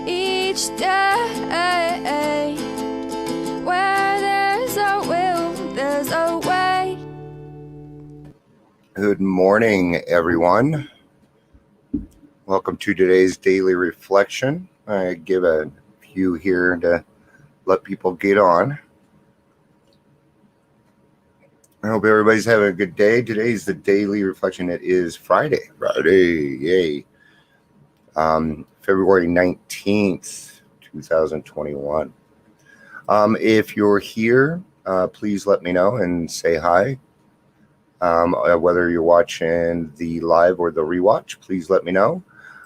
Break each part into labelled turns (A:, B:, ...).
A: each day. Where there's a will, there's a way.
B: Good morning, everyone. Welcome to today's daily reflection. I give a few here to let people get on. I hope everybody's having a good day. Today's the daily reflection. It is Friday. Yay. February 19th, 2021. If you're here, please let me know and say hi. Whether you're watching the live or the rewatch, please let me know.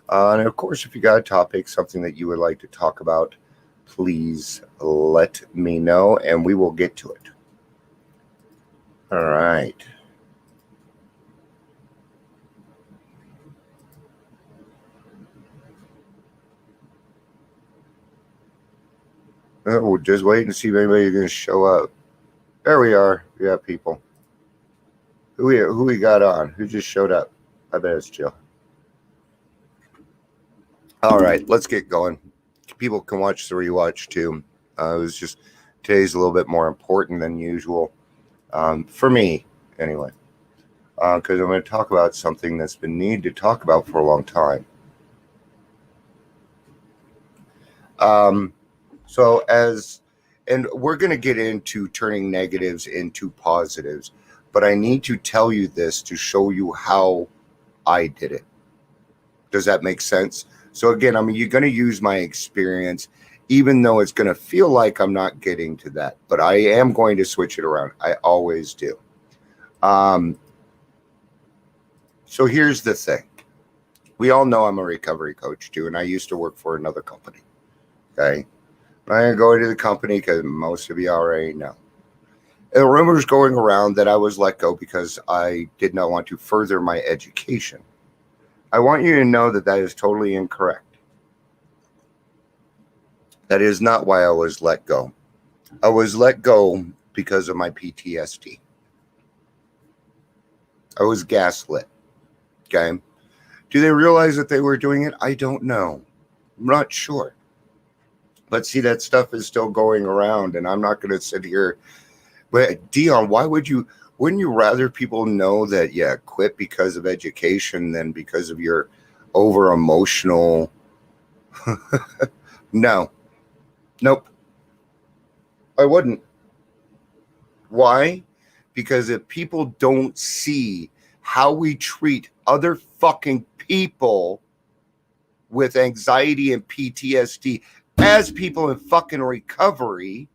B: And of course, if you got a topic, something that you would like to talk about, please let me know and we will get to it. All right. We'll just wait and see if anybody's going to show up. There we are. We got people. Who we got on? Who just showed up? I bet it's Jill. All right, let's get going. People can watch the rewatch too. It was just today's a little bit more important than usual for me, anyway, because I'm going to talk about something that's been needed to talk about for a long time. And we're going to get into turning negatives into positives, but I need to tell you this to show you how I did it. Does that make sense? So again, you're going to use my experience, even though it's going to feel like I'm not getting to that, but I am going to switch it around. I always do. So here's the thing. We all know I'm a recovery coach too, and I used to work for another company. Okay. I'm going to go into the company because most of you already know. And rumors going around that I was let go because I did not want to further my education. I want you to know that that is totally incorrect. That is not why I was let go. I was let go because of my PTSD. I was gaslit. Okay. Do they realize that they were doing it? I don't know. I'm not sure. But see, that stuff is still going around, and I'm not going to sit here. But Dion, wouldn't you rather people know that, quit because of education than because of your over emotional? No. Nope. I wouldn't. Why? Because if people don't see how we treat other fucking people with anxiety and PTSD as people in fucking recovery,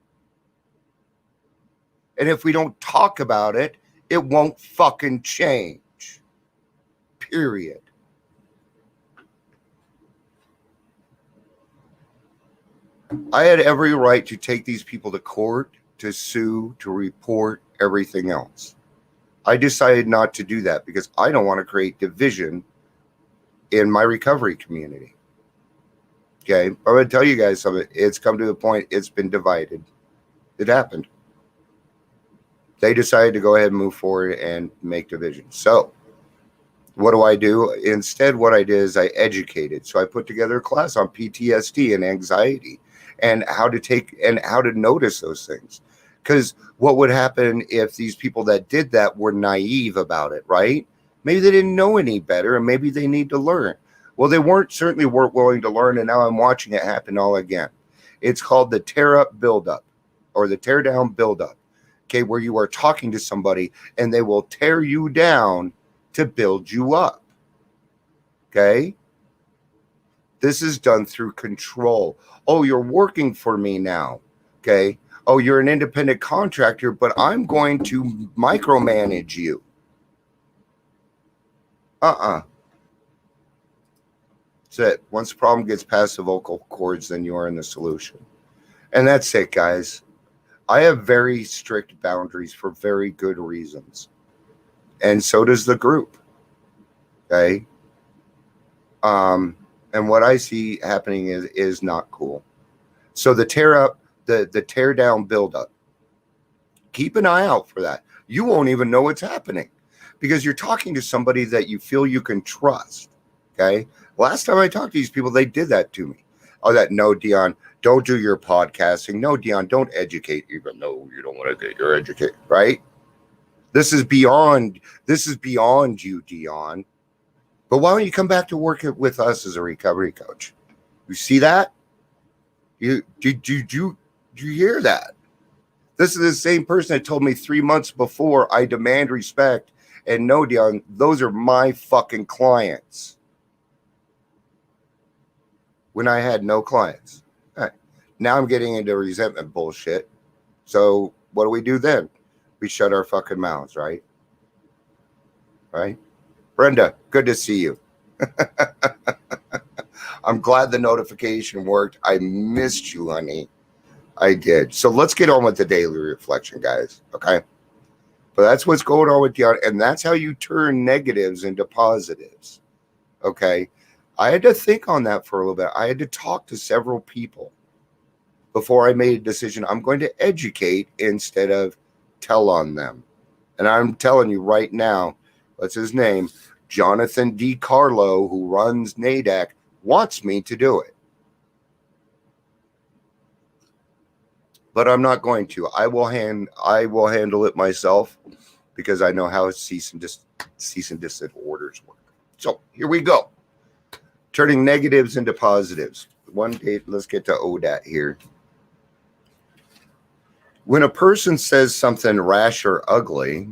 B: and if we don't talk about it, it won't fucking change. Period. I had every right to take these people to court, to sue, to report, everything else. I decided not to do that because I don't want to create division in my recovery community. Okay, I'm going to tell you guys something. It's come to the point it's been divided. It happened. They decided to go ahead and move forward and make divisions. So what do? Instead, what I did is I educated. So I put together a class on PTSD and anxiety and how to notice those things. Because what would happen if these people that did that were naive about it, right? Maybe they didn't know any better and maybe they need to learn. Well, they certainly weren't willing to learn, and now I'm watching it happen all again. It's called the tear up buildup or the tear down buildup. Okay, where you are talking to somebody and they will tear you down to build you up. Okay? This is done through control. Oh, you're working for me now. Okay? Oh, you're an independent contractor, but I'm going to micromanage you. That's it. Once the problem gets past the vocal cords, then you are in the solution. And that's it, guys. I have very strict boundaries for very good reasons. And so does the group. Okay? And what I see happening is not cool. So the tear down buildup. Keep an eye out for that. You won't even know what's happening because you're talking to somebody that you feel you can trust. Okay. Last time I talked to these people, they did that to me. Oh, that no, Dion, don't do your podcasting. No, Dion, don't educate, even though you don't want to get your educate, right? This is beyond you, Dion. But why don't you come back to work with us as a recovery coach? You see that? Did you hear that? This is the same person that told me 3 months before, I demand respect. And no, Dion, those are my fucking clients. When I had no clients. Right. Now I'm getting into resentment bullshit. So what do we do then? We shut our fucking mouths, right? Right? Brenda, good to see you. I'm glad the notification worked. I missed you, honey. I did. So let's get on with the daily reflection, guys. Okay? But that's what's going on with Dion. And that's how you turn negatives into positives. Okay? I had to think on that for a little bit. I had to talk to several people before I made a decision. I'm going to educate instead of tell on them. And I'm telling you right now, what's his name? Jonathan D. Carlo, who runs NADAC, wants me to do it. But I'm not going to. I will handle it myself because I know how cease and desist orders work. So here we go. Turning negatives into positives. One day, let's get to ODAT here. When a person says something rash or ugly,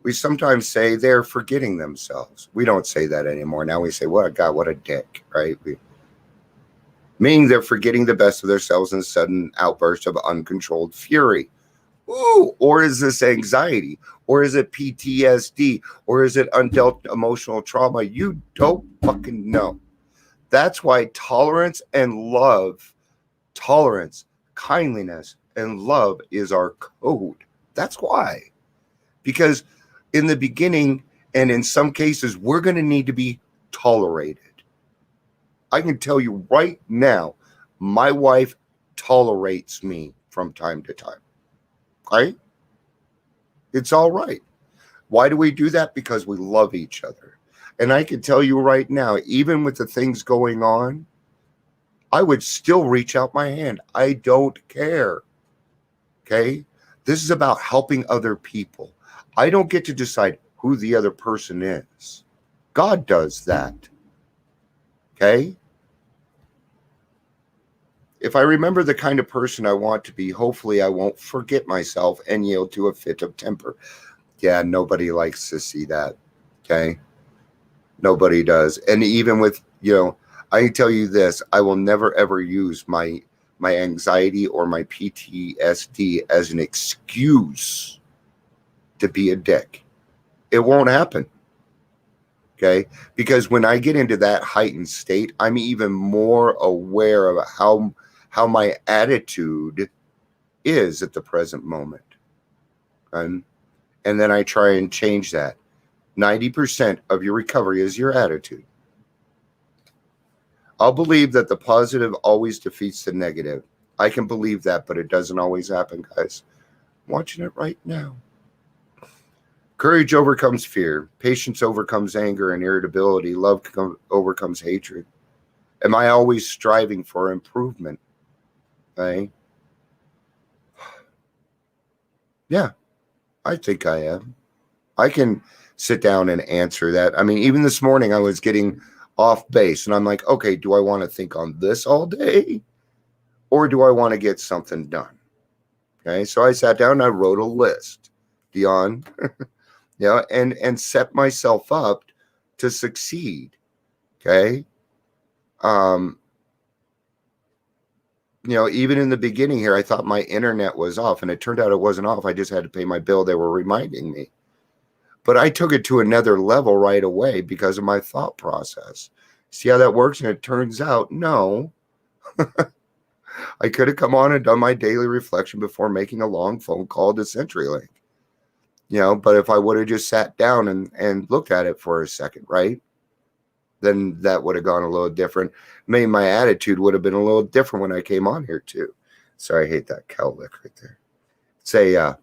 B: we sometimes say they're forgetting themselves. We don't say that anymore. Now we say, what a God, what a dick, right? Meaning they're forgetting the best of themselves in a sudden outburst of uncontrolled fury. Ooh, or is this anxiety? Or is it PTSD? Or is it undealt emotional trauma? You don't fucking know. That's why tolerance, kindliness, and love is our code. That's why. Because in the beginning, and in some cases, we're going to need to be tolerated. I can tell you right now, my wife tolerates me from time to time. Right? It's all right. Why do we do that? Because we love each other. And I can tell you right now, even with the things going on, I would still reach out my hand. I don't care. Okay? This is about helping other people. I don't get to decide who the other person is. God does that. Okay? If I remember the kind of person I want to be, hopefully I won't forget myself and yield to a fit of temper. Yeah, nobody likes to see that. Okay? Nobody does. And even with, I can tell you this, I will never ever use my anxiety or my PTSD as an excuse to be a dick. It won't happen. Okay? Because when I get into that heightened state, I'm even more aware of how my attitude is at the present moment. And then I try and change that. 90% of your recovery is your attitude. I'll believe that the positive always defeats the negative. I can believe that, but it doesn't always happen, guys. I'm watching it right now. Courage overcomes fear. Patience overcomes anger and irritability. Love overcomes hatred. Am I always striving for improvement? Okay. Yeah, I think I am. I can sit down and answer that. I mean, even this morning I was getting off base and I'm like, okay, do I want to think on this all day or do I want to get something done? Okay. So I sat down and I wrote a list, Dion, and set myself up to succeed. Okay. Even in the beginning here, I thought my internet was off and it turned out it wasn't off. I just had to pay my bill. They were reminding me. But I took it to another level right away because of my thought process. See how that works? And it turns out, no. I could have come on and done my daily reflection before making a long phone call to CenturyLink. But if I would have just sat down and looked at it for a second, right? Then that would have gone a little different. Maybe my attitude would have been a little different when I came on here too. Sorry, I hate that cow lick right there. It's a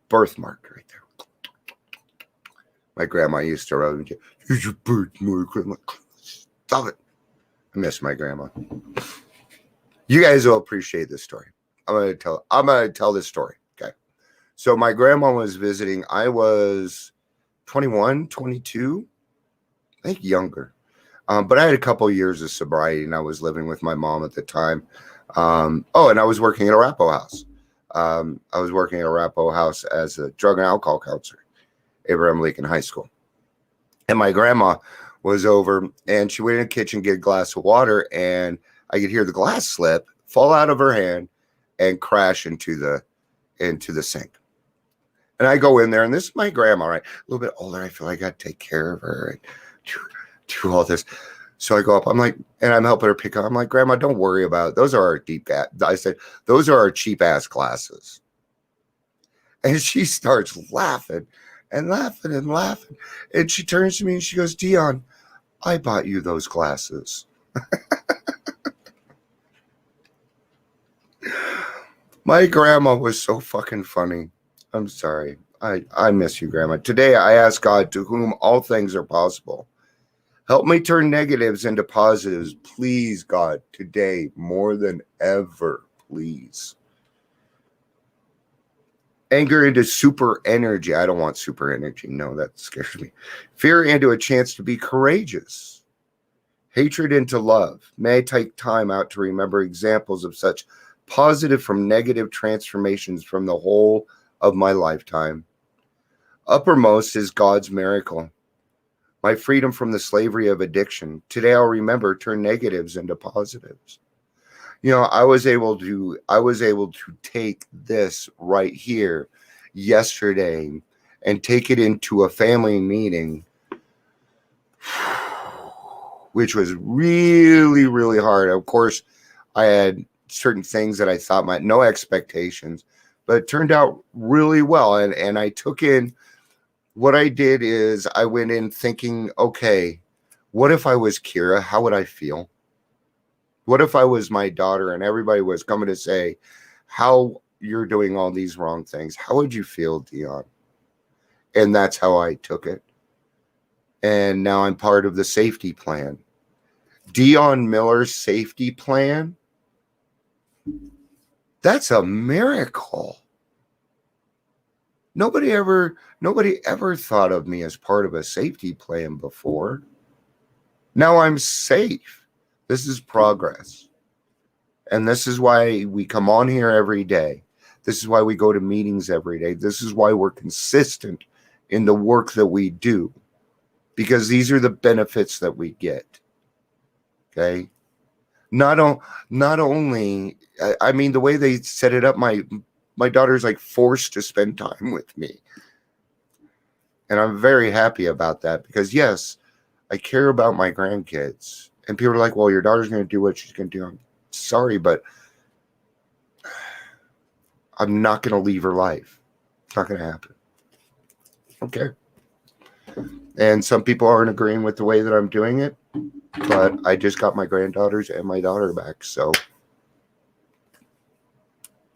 B: birthmark right there. My grandma used to rub it. Here's your birthmark. Stop it. I miss my grandma. You guys will appreciate this story. I'm gonna tell this story. Okay. So my grandma was visiting. I was 21, 22, I think younger. But I had a couple years of sobriety, and I was living with my mom at the time. And I was working at a Arapaho house. I was working at a Arapaho house as a drug and alcohol counselor, Abraham Lincoln High School. And my grandma was over, and she went in the kitchen, get a glass of water, and I could hear the glass slip, fall out of her hand, and crash into the sink. And I go in there, and this is my grandma, right? A little bit older. I feel like I got to take care of her and do all this. So I go up, I'm like, and I'm helping her pick up. I'm like, Grandma, don't worry about it. Those are our I said, those are our cheap ass glasses. And she starts laughing and laughing and laughing. And she turns to me and she goes, Dion, I bought you those glasses. My grandma was so fucking funny. I'm sorry. I miss you, Grandma. Today I ask God, to whom all things are possible, help me turn negatives into positives. Please, God, today more than ever, please. Anger into super energy. I don't want super energy. No, that scares me. Fear into a chance to be courageous. Hatred into love. May I take time out to remember examples of such positive from negative transformations from the whole of my lifetime. Uppermost is God's miracle. My freedom from the slavery of addiction. Today I'll remember turn negatives into positives. You know, I was able to take this right here yesterday and take it into a family meeting, which was really, really hard. Of course, I had certain things that I thought might, no expectations, but it turned out really well. And I took in, what I did is I went in thinking, okay, what if I was Kira? How would I feel? What if I was my daughter and everybody was coming to say, how you're doing all these wrong things? How would you feel, Dion? And that's how I took it. And now I'm part of the safety plan. Dion Miller's safety plan. That's a miracle. Nobody ever thought of me as part of a safety plan before. Now I'm safe. This is progress. And this is why we come on here every day. This is why we go to meetings every day. This is why we're consistent in the work that we do. Because these are the benefits that we get. Okay? Not only, I mean, the way they set it up, my daughter's like forced to spend time with me. And I'm very happy about that because, yes, I care about my grandkids. And people are like, well, your daughter's going to do what she's going to do. I'm sorry, but I'm not going to leave her life. It's not going to happen. Okay. And some people aren't agreeing with the way that I'm doing it, but I just got my granddaughters and my daughter back. So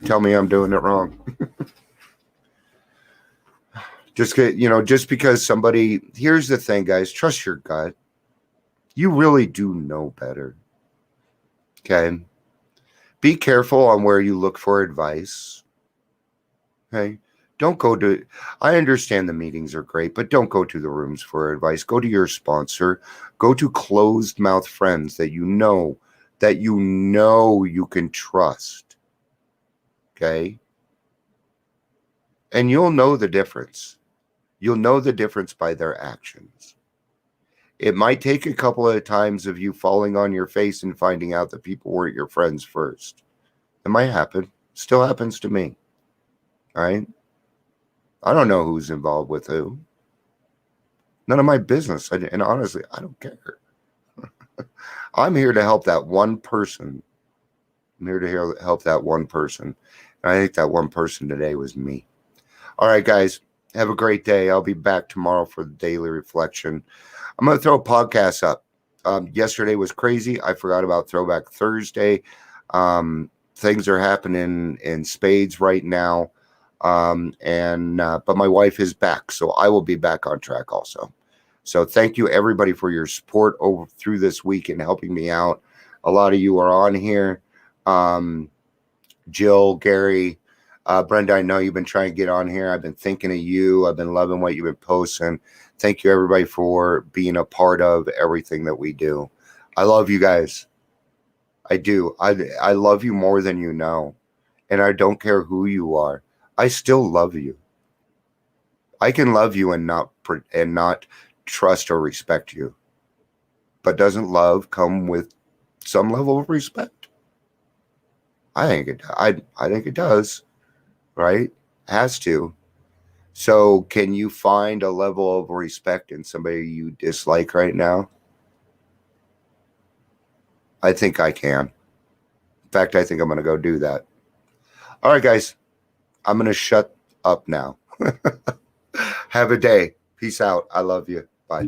B: tell me I'm doing it wrong. Just because somebody, here's the thing, guys, trust your gut. You really do know better. Okay. Be careful on where you look for advice. Okay. I understand the meetings are great, but don't go to the rooms for advice. Go to your sponsor. Go to closed mouth friends that you know you can trust. Okay. And you'll know the difference. You'll know the difference by their actions. It might take a couple of times of you falling on your face and finding out that people weren't your friends first. It might happen. Still happens to me. All right. I don't know who's involved with who. None of my business. And honestly, I don't care. I'm here to help that one person. I'm here to help that one person. And I think that one person today was me. All right, guys. Have a great day. I'll be back tomorrow for the daily reflection. I'm going to throw a podcast up. Yesterday was crazy. I forgot about Throwback Thursday. Things are happening in spades right now. But my wife is back, so I will be back on track also. So thank you everybody for your support over through this week and helping me out. A lot of you are on here. Jill, Gary, Brenda, I know you've been trying to get on here. I've been thinking of you. I've been loving what you've been posting. Thank you everybody for being a part of everything that we do. I love you guys. I do. I love you more than you know. And I don't care who you are. I still love you. I can love you and not trust or respect you. But doesn't love come with some level of respect? I think it does. Right? It has to. So can you find a level of respect in somebody you dislike right now? I think I can. In fact, I think I'm going to go do that. All right, guys. I'm going to shut up now. Have a day. Peace out. I love you. Bye.